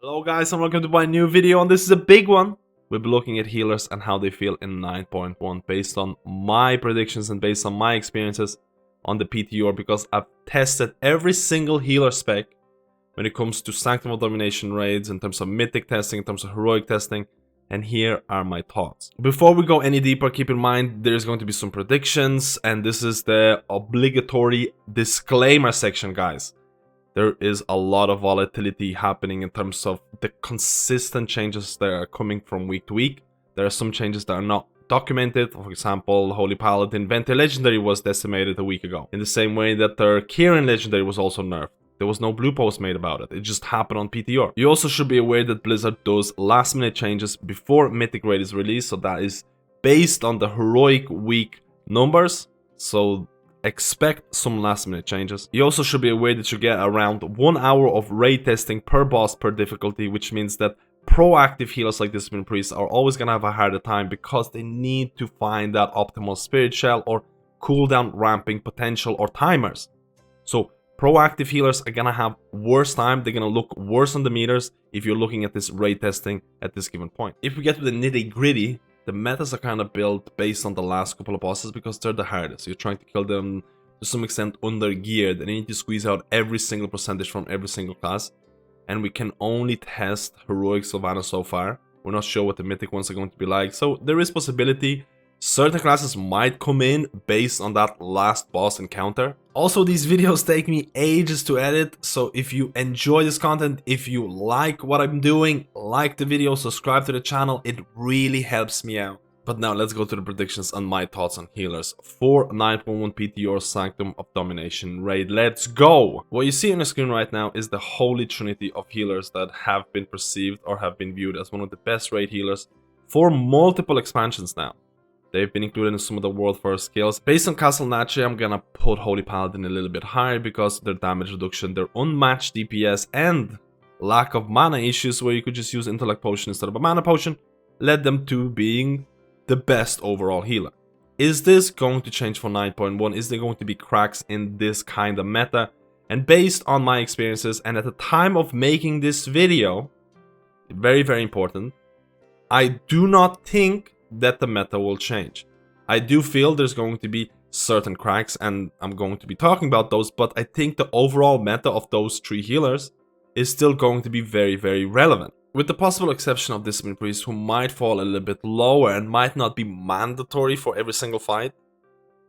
Hello guys and welcome to my new video, and this is a big one. We'll be looking at healers and how they feel in 9.1 based on my predictions and based on my experiences on the PTR, because I've tested every single healer spec when it comes to Sanctum of Domination raids, in terms of mythic testing, in terms of heroic testing, and here are my thoughts. Before we go any deeper, keep in mind there's going to be some predictions, and this is the obligatory disclaimer section, guys. There is a lot of volatility happening in terms of the consistent changes that are coming from week to week. There are some changes that are not documented. For example, Holy Paladin Venti Legendary was decimated a week ago, in the same way that their Kieran Legendary was also nerfed. There was no blue post made about it. It just happened on PTR. You also should be aware that Blizzard does last minute changes before Mythic Raid is released, so that is based on the heroic week numbers. So expect some last minute changes. You also should be aware that you get around 1 hour of raid testing per boss per difficulty, which means that proactive healers like Discipline Priests are always going to have a harder time because they need to find that optimal spirit shell or cooldown ramping potential or timers. So proactive healers are going to have worse time. They're going to look worse on the meters if you're looking at this raid testing at this given point. If we get to the nitty gritty, the metas are kind of built based on the last couple of bosses because they're the hardest. You're trying to kill them to some extent under geared, and you need to squeeze out every single percentage from every single class. And we can only test heroic Sylvanas so far. We're not sure what the mythic ones are going to be like, so there is possibility certain classes might come in based on that last boss encounter. Also, these videos take me ages to edit, so if you enjoy this content, if you like what I'm doing, like the video, subscribe to the channel, it really helps me out. But now let's go to the predictions and my thoughts on healers for 9.1 PTR Sanctum of Domination raid. Let's go! What you see on the screen right now is the holy trinity of healers that have been perceived or have been viewed as one of the best raid healers for multiple expansions now. They've been included in some of the world first skills. Based on Castle Natchez, I'm gonna put Holy Paladin a little bit higher because their damage reduction, their unmatched DPS, and lack of mana issues where you could just use Intellect Potion instead of a Mana Potion led them to being the best overall healer. Is this going to change for 9.1? Is there going to be cracks in this kind of meta? And based on my experiences, and at the time of making this video, very, very important, I do not think that the meta will change. I do feel there's going to be certain cracks, and I'm going to be talking about those, but I think the overall meta of those three healers is still going to be very, very relevant. With the possible exception of Discipline Priests, who might fall a little bit lower and might not be mandatory for every single fight,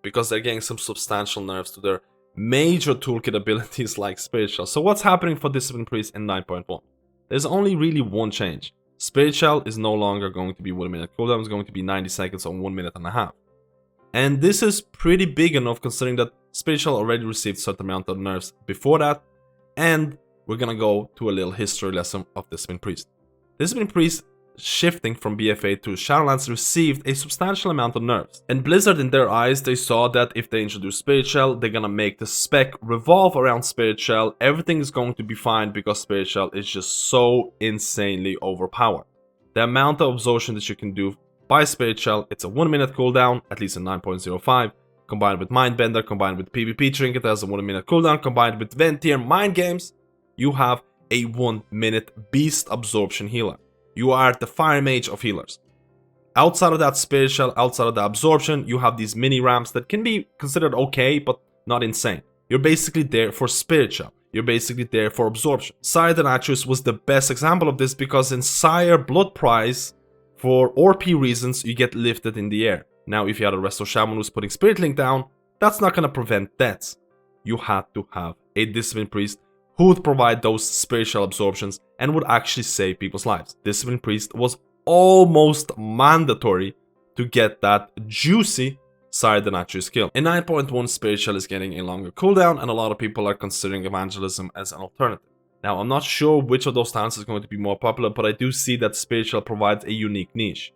because they're getting some substantial nerfs to their major toolkit abilities like Spirit Shell. So what's happening for Discipline Priests in 9.1? There's only really one change. Spirit Shell is no longer going to be 1 minute cooldown, it's going to be 90 seconds or 1 minute and a half. And this is pretty big enough considering that Spirit Shell already received a certain amount of nerfs before that. And we're gonna go to a little history lesson of Discipline Priest. Discipline Priest shifting from BFA to Shadowlands received a substantial amount of nerfs. And Blizzard, in their eyes, they saw that if they introduce Spirit Shell, they're gonna make the spec revolve around Spirit Shell. Everything is going to be fine because Spirit Shell is just so insanely overpowered. The amount of absorption that you can do by Spirit Shell, it's a 1 minute cooldown, at least in 9.05, combined with Mindbender, combined with PvP Trinket as a 1 minute cooldown, combined with Ventier Mind Games, you have a 1 minute beast absorption healer. You are the Fire Mage of healers. Outside of that Spirit Shell, outside of the absorption, you have these mini ramps that can be considered okay, but not insane. You're basically there for Spirit Shell. You're basically there for absorption. Sire Natchez was the best example of this because in Sire Blood Prize, for ORP reasons, you get lifted in the air. Now, if you had a Resto Shaman who's putting Spirit Link down, that's not going to prevent deaths. You had to have a Discipline Priest who would provide those Spirit Shell absorptions and would actually save people's lives. Discipline Priest was almost mandatory to get that juicy Sire Natchez skill. In 9.1, Spirit Shell is getting a longer cooldown, and a lot of people are considering Evangelism as an alternative. Now, I'm not sure which of those stances is going to be more popular, but I do see that Spirit Shell provides a unique niche.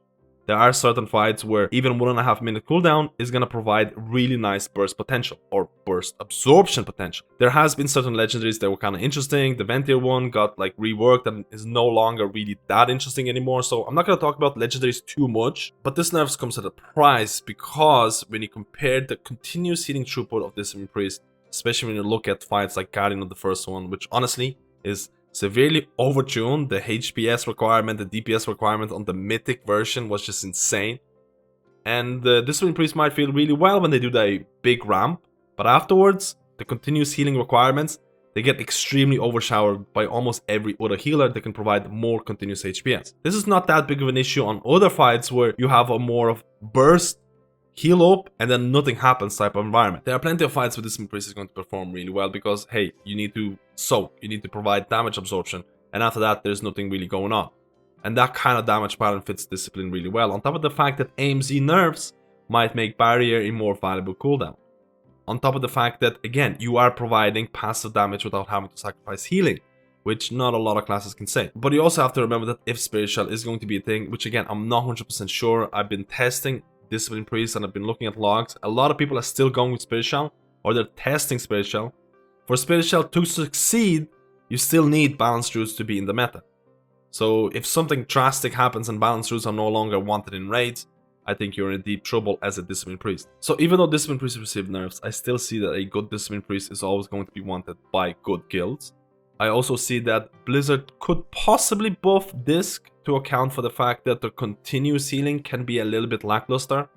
There are certain fights where even 1.5 minute cooldown is going to provide really nice burst potential or burst absorption potential. There has been certain legendaries that were kind of interesting. The Ventier one got like reworked and is no longer really that interesting anymore. So I'm not going to talk about legendaries too much, but this nerf comes at a price because when you compare the continuous healing throughput of Discipline Priest, especially when you look at fights like Guardian of the first one, which honestly is severely overtuned. The HPS requirement, the DPS requirement on the Mythic version was just insane. And the Discipline Priest might feel really well when they do the big ramp, but afterwards, the continuous healing requirements, they get extremely overshadowed by almost every other healer that can provide more continuous HPS. This is not that big of an issue on other fights where you have a more of burst, heal up, and then nothing happens type of environment. There are plenty of fights where Discipline Priest is going to perform really well because, hey, you need to soak, you need to provide damage absorption, and after that, there's nothing really going on. And that kind of damage pattern fits Discipline really well, on top of the fact that AMZ nerfs might make Barrier a more valuable cooldown. On top of the fact that, again, you are providing passive damage without having to sacrifice healing, which not a lot of classes can say. But you also have to remember that if Spirit Shell is going to be a thing, which again, I'm not 100% sure. I've been testing Discipline Priest and I've been looking at logs. A lot of people are still going with Spirit Shell, or they're testing Spirit Shell. For Spirit Shell to succeed, you still need Balanced Druids to be in the meta. So if something drastic happens and Balanced Druids are no longer wanted in raids, I think you're in deep trouble as a Discipline Priest. So even though Discipline Priest received nerfs, I still see that a good Discipline Priest is always going to be wanted by good guilds. I also see that Blizzard could possibly buff Disc to account for the fact that the continuous healing can be a little bit lackluster.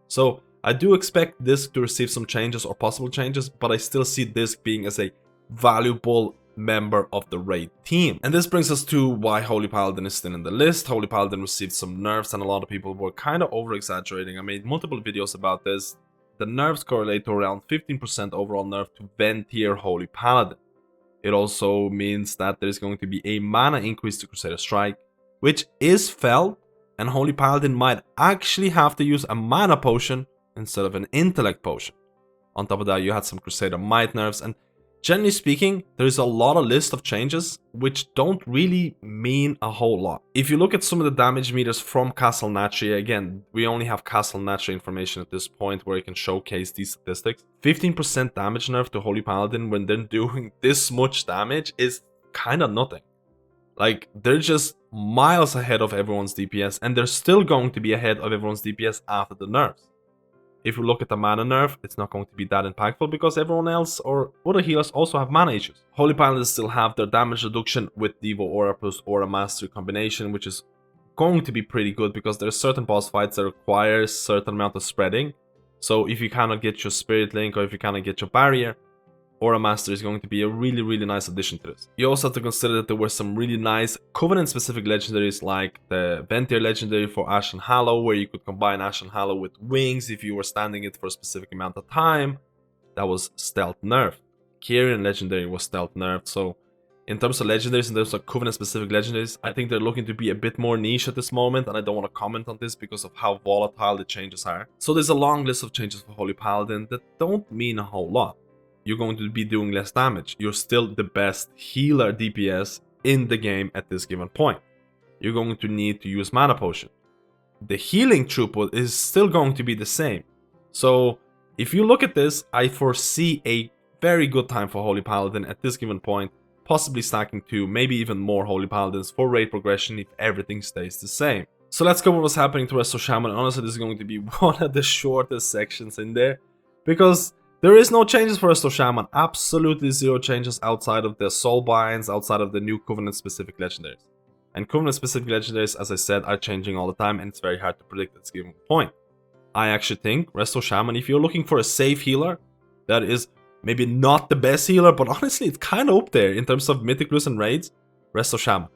So I do expect Disc to receive some changes or possible changes, but I still see Disc being as a valuable member of the raid team. And this brings us to why Holy Paladin is still in the list. Holy Paladin received some nerfs and a lot of people were kind of over exaggerating. I made multiple videos about this. The nerfs correlate to around 15% overall nerf to Vent tier Holy Paladin. It also means that there's going to be a mana increase to Crusader Strike, which is felt, and Holy Paladin might actually have to use a mana potion instead of an intellect potion. On top of that, you had some Crusader Might nerfs, and generally speaking, there's a lot of list of changes which don't really mean a whole lot. If you look at some of the damage meters from Castle Natria, again, we only have Castle Natria information at this point where you can showcase these statistics. 15% damage nerf to Holy Paladin when they're doing this much damage is kind of nothing. Like, they're just miles ahead of everyone's DPS, and they're still going to be ahead of everyone's DPS after the nerfs. If you look at the mana nerf, it's not going to be that impactful because everyone else or other healers also have mana issues. Holy Paladins still have their damage reduction with Devo Aura plus Aura Mastery combination, which is going to be pretty good because there are certain boss fights that require a certain amount of spreading. So if you cannot get your Spirit Link or if you cannot get your Barrier, Aura Master is going to be a really nice addition to this. You also have to consider that there were some really nice Covenant specific legendaries like the Ventier legendary for Ashen Hallow, where you could combine Ashen Hallow with Wings if you were standing it for a specific amount of time. That was stealth nerfed. Kyrian legendary was stealth nerfed. So in terms of legendaries, in terms of Covenant specific legendaries, I think they're looking to be a bit more niche at this moment, and I don't want to comment on this because of how volatile the changes are. So there's a long list of changes for Holy Paladin that don't mean a whole lot. You're going to be doing less damage. You're still the best healer DPS in the game at this given point. You're going to need to use mana potion. The healing throughput is still going to be the same. So if you look at this, I foresee a very good time for Holy Paladin at this given point, possibly stacking 2, maybe even more Holy Paladins for raid progression if everything stays the same. So let's go over what's happening to Resto Shaman. Honestly, this is going to be one of the shortest sections in there because there is no changes for Resto Shaman, absolutely zero changes outside of the soul binds, outside of the new Covenant specific legendaries. And Covenant specific legendaries, as I said, are changing all the time and it's very hard to predict at this given point. I actually think Resto Shaman, if you're looking for a safe healer, that is maybe not the best healer, but honestly it's kind of up there in terms of Mythic Plus and raids, Resto Shaman.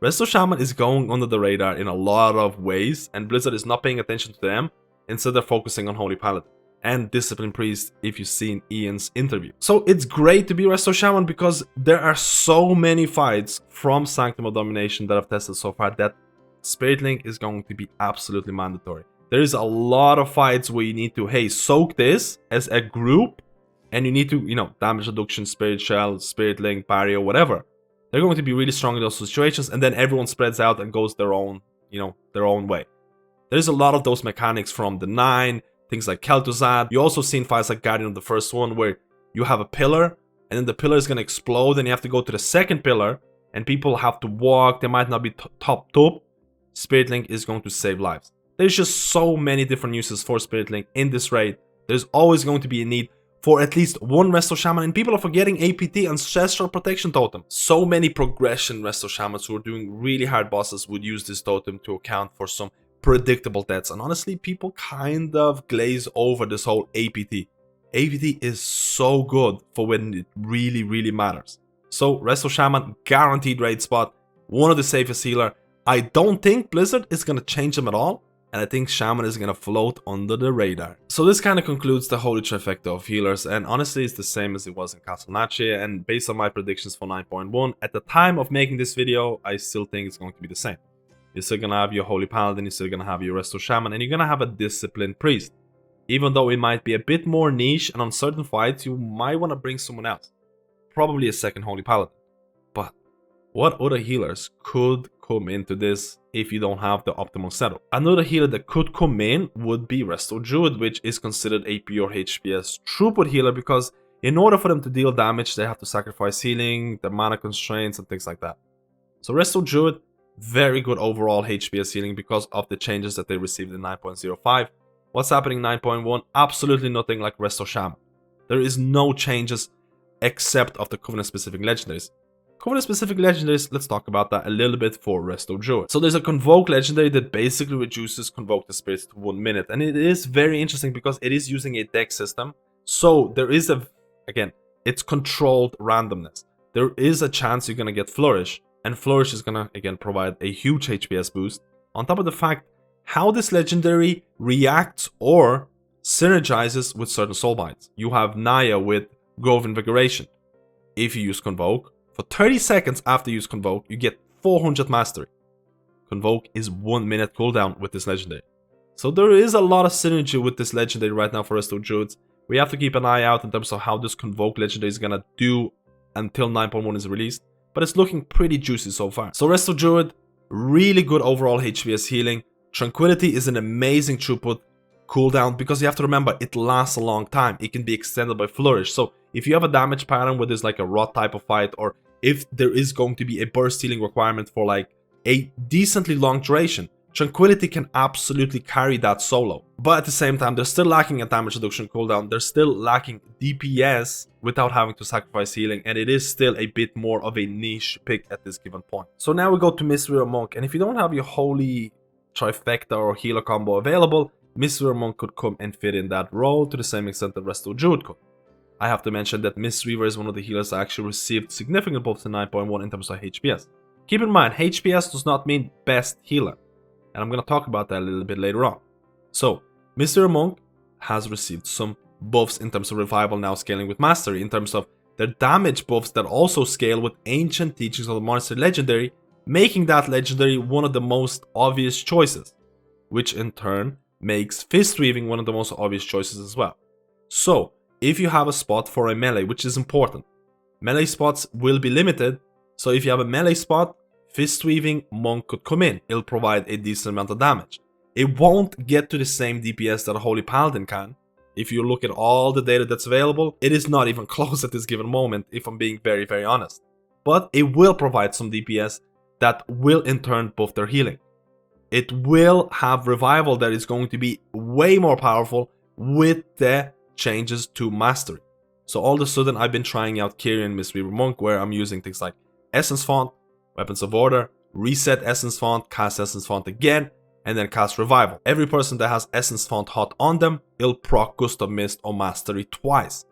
Resto Shaman is going under the radar in a lot of ways and Blizzard is not paying attention to them, instead they're focusing on Holy Paladin and Discipline Priest if you've seen Ian's interview. So it's great to be Resto Shaman because there are so many fights from Sanctum of Domination that I've tested so far that Spirit Link is going to be absolutely mandatory. There is a lot of fights where you need to, hey, soak this as a group and you need to, damage reduction, Spirit Shell, Spirit Link, Barrier, whatever. They're going to be really strong in those situations and then everyone spreads out and goes their own, their own way. There's a lot of those mechanics from the 9, things like Kel'Thuzad. You also seen fights like Guardian of the First One where you have a pillar and then the pillar is going to explode and you have to go to the second pillar and people have to walk. They might not be topped up. Spirit Link is going to save lives. There's just so many different uses for Spirit Link in this raid. There's always going to be a need for at least one Resto Shaman, and people are forgetting APT, Ancestral Protection Totem. So many progression Resto Shamans who are doing really hard bosses would use this totem to account for some predictable deaths, and honestly, people kind of glaze over this whole APT. APT is so good for when it really matters. So Resto Shaman, guaranteed raid spot, one of the safest healer. I don't think Blizzard is going to change them at all, and I think Shaman is going to float under the radar. So this kind of concludes the holy trifecta of healers, and honestly it's the same as it was in Castle Nachi, and based on my predictions for 9.1, at the time of making this video, I still think it's going to be the same. You're still going to have your Holy Paladin, you're still going to have your Resto Shaman, and you're going to have a Disciplined Priest. Even though it might be a bit more niche, and on certain fights you might want to bring someone else. Probably a second Holy Paladin. But what other healers could come into this if you don't have the optimal setup? Another healer that could come in would be Resto Druid, which is considered a pure HPS throughput healer, because in order for them to deal damage, they have to sacrifice healing, the mana constraints, and things like that. So Resto Druid, very good overall HPS healing because of the changes that they received in 9.05. What's happening in 9.1? Absolutely nothing like Resto Shaman. There is no changes except of the Covenant-specific legendaries. Covenant-specific legendaries, let's talk about that a little bit for Resto Druid. So there's a Convoke legendary that basically reduces Convoke the Spirits to 1 minute. And it is very interesting because it is using a deck system. So there is again, it's controlled randomness. There is a chance you're going to get Flourish. And Flourish is going to, again, provide a huge HPS boost. On top of the fact how this legendary reacts or synergizes with certain soul bites. You have Naya with Grove Invigoration. If you use Convoke, for 30 seconds after you use Convoke, you get 400 Mastery. Convoke is 1 minute cooldown with this legendary. So there is a lot of synergy with this legendary right now for Resto Druids. We have to keep an eye out in terms of how this Convoke legendary is going to do until 9.1 is released. But it's looking pretty juicy so far. So Resto Druid, really good overall HPS healing. Tranquility is an amazing throughput cooldown because you have to remember it lasts a long time. It can be extended by Flourish. So if you have a damage pattern where there's like a rot type of fight, or if there is going to be a burst healing requirement for like a decently long duration, Tranquility can absolutely carry that solo. But at the same time, they're still lacking a damage reduction cooldown. They're still lacking DPS without having to sacrifice healing. And it is still a bit more of a niche pick at this given point. So now we go to Mistweaver Monk. And if you don't have your Holy Trifecta or Healer combo available, Mistweaver Monk could come and fit in that role to the same extent that Resto Druid could. I have to mention that Mistweaver is one of the healers that actually received significant buffs in 9.1 in terms of HPS. Keep in mind, HPS does not mean best healer. And I'm going to talk about that a little bit later on. So, Mistweaver Monk has received some buffs in terms of revival now scaling with mastery, in terms of their damage buffs that also scale with ancient teachings of the monster legendary, making that legendary one of the most obvious choices, which in turn makes Fist Weaving one of the most obvious choices as well. So, if you have a spot for a melee, which is important, melee spots will be limited, so if you have a melee spot, Fist Weaving Monk could come in. It'll provide a decent amount of damage. It won't get to the same DPS that a Holy Paladin can. If you look at all the data that's available, it is not even close at this given moment, if I'm being very honest. But it will provide some DPS that will in turn buff their healing. It will have revival that is going to be way more powerful with the changes to mastery. So all of a sudden I've been trying out Kyrian Mistweaver Monk, where I'm using things like Essence Font, Weapons of Order, reset Essence Font, cast Essence Font again, and then cast Revival. Every person that has Essence Font hot on them, it'll proc Gust of Mist or Mastery twice.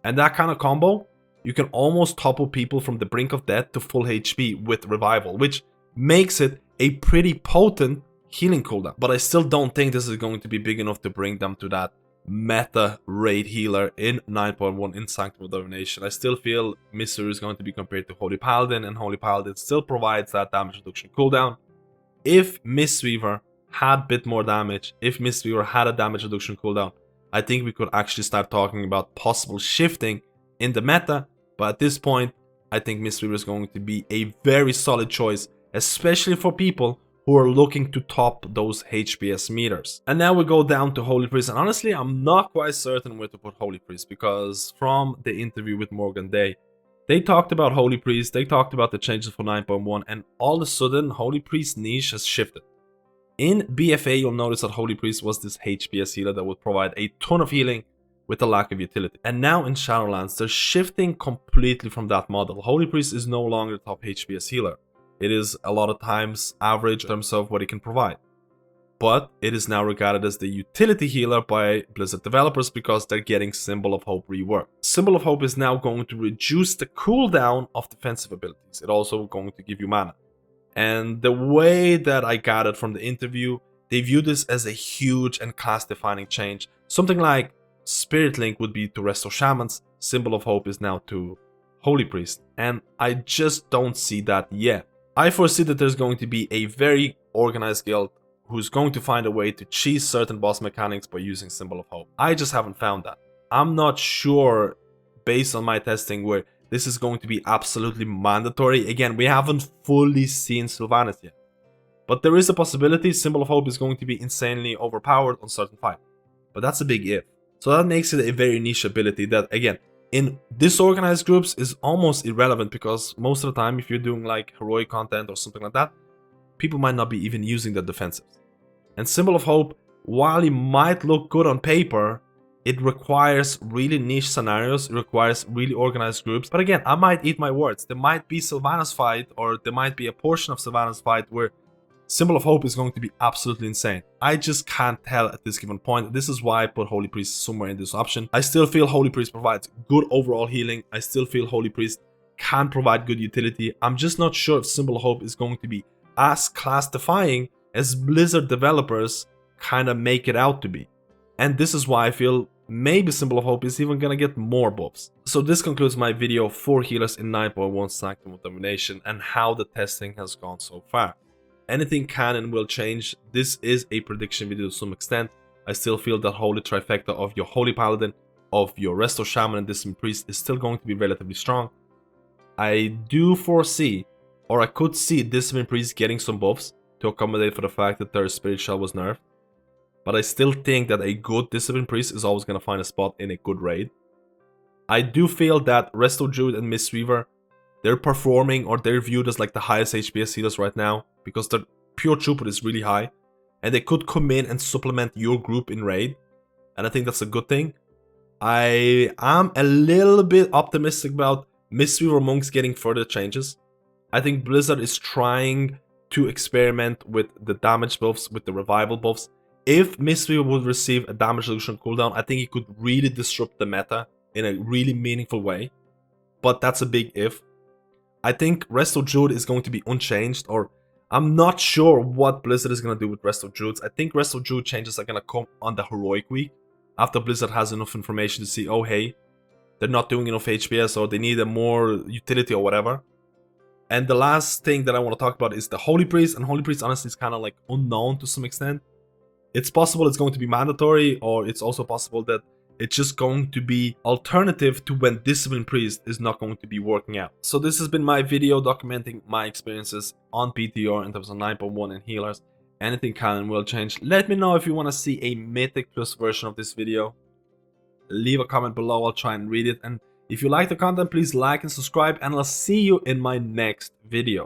And that kind of combo, you can almost topple people from the brink of death to full HP with Revival, which makes it a pretty potent healing cooldown. But I still don't think this is going to be big enough to bring them to that meta raid healer in 9.1 in Sanctum of Domination. I still feel Mistweaver is going to be compared to Holy Paladin, and Holy Paladin still provides that damage reduction cooldown. If Mistweaver had a bit more damage, if Mistweaver had a damage reduction cooldown, I think we could actually start talking about possible shifting in the meta. But at this point, I think Mistweaver is going to be a very solid choice, especially for people who are looking to top those HPS meters. And now we go down to Holy Priest, and honestly, I'm not quite certain where to put Holy Priest, because from the interview with Morgan Day, they talked about Holy Priest, they talked about the changes for 9.1, and all of a sudden, Holy Priest niche has shifted. In BFA, you'll notice that Holy Priest was this HPS healer that would provide a ton of healing, with a lack of utility. And now in Shadowlands, they're shifting completely from that model. Holy Priest is no longer top HPS healer. It is a lot of times average in terms of what it can provide. But it is now regarded as the utility healer by Blizzard developers because they're getting Symbol of Hope reworked. Symbol of Hope is now going to reduce the cooldown of defensive abilities. It's also going to give you mana. And the way that I got it from the interview, they view this as a huge and class-defining change. Something like Spirit Link would be to Resto Shamans, Symbol of Hope is now to Holy Priest. And I just don't see that yet. I foresee that there's going to be a very organized guild who's going to find a way to cheese certain boss mechanics by using Symbol of Hope. I just haven't found that. I'm not sure, based on my testing, where this is going to be absolutely mandatory. Again, we haven't fully seen Sylvanas yet. But there is a possibility Symbol of Hope is going to be insanely overpowered on certain fights. But that's a big if. So that makes it a very niche ability that, again, in disorganized groups is almost irrelevant because most of the time, if you're doing like heroic content or something like that, people might not be even using the defensives. And Symbol of Hope, while it might look good on paper, it requires really niche scenarios, it requires really organized groups. But again, I might eat my words. There might be Sylvanas fight, or there might be a portion of Sylvanas fight where Symbol of Hope is going to be absolutely insane. I just can't tell at this given point. This is why I put Holy Priest somewhere in this option. I still feel Holy Priest provides good overall healing. I still feel Holy Priest can provide good utility. I'm just not sure if Symbol of Hope is going to be as class-defying as Blizzard developers kind of make it out to be. And this is why I feel maybe Symbol of Hope is even gonna get more buffs. So this concludes my video for healers in 9.1 Sanctum of Domination and how the testing has gone so far. Anything can and will change. This is a prediction video to some extent. I still feel that holy trifecta of your Holy Paladin, of your Resto Shaman and Discipline Priest is still going to be relatively strong. I do foresee, or I could see Discipline Priest getting some buffs to accommodate for the fact that their Spirit Shell was nerfed. But I still think that a good Discipline Priest is always going to find a spot in a good raid. I do feel that Resto Druid and Mistweaver, they're performing, or they're viewed as like the highest HPS healers right now because their pure throughput is really high. And they could come in and supplement your group in raid. And I think that's a good thing. I am a little bit optimistic about Mistweaver Monks getting further changes. I think Blizzard is trying to experiment with the damage buffs, with the revival buffs. If Mistweaver would receive a damage reduction cooldown, I think it could really disrupt the meta in a really meaningful way. But that's a big if. I think Resto Druid is going to be unchanged, or I'm not sure what Blizzard is going to do with Resto Druids. I think Resto Druid changes are going to come on the heroic week, after Blizzard has enough information to see, oh hey, they're not doing enough HPS, or they need a more utility or whatever. And the last thing that I want to talk about is the Holy Priest, and Holy Priest honestly is kind of like unknown to some extent. It's possible it's going to be mandatory, or it's also possible that it's just going to be alternative to when Discipline Priest is not going to be working out. So this has been my video documenting my experiences on PTR in terms of 9.1 and healers. Anything can and will change. Let me know if you want to see a Mythic Plus version of this video. Leave a comment below, I'll try and read it. And if you like the content, please like and subscribe, and I'll see you in my next video.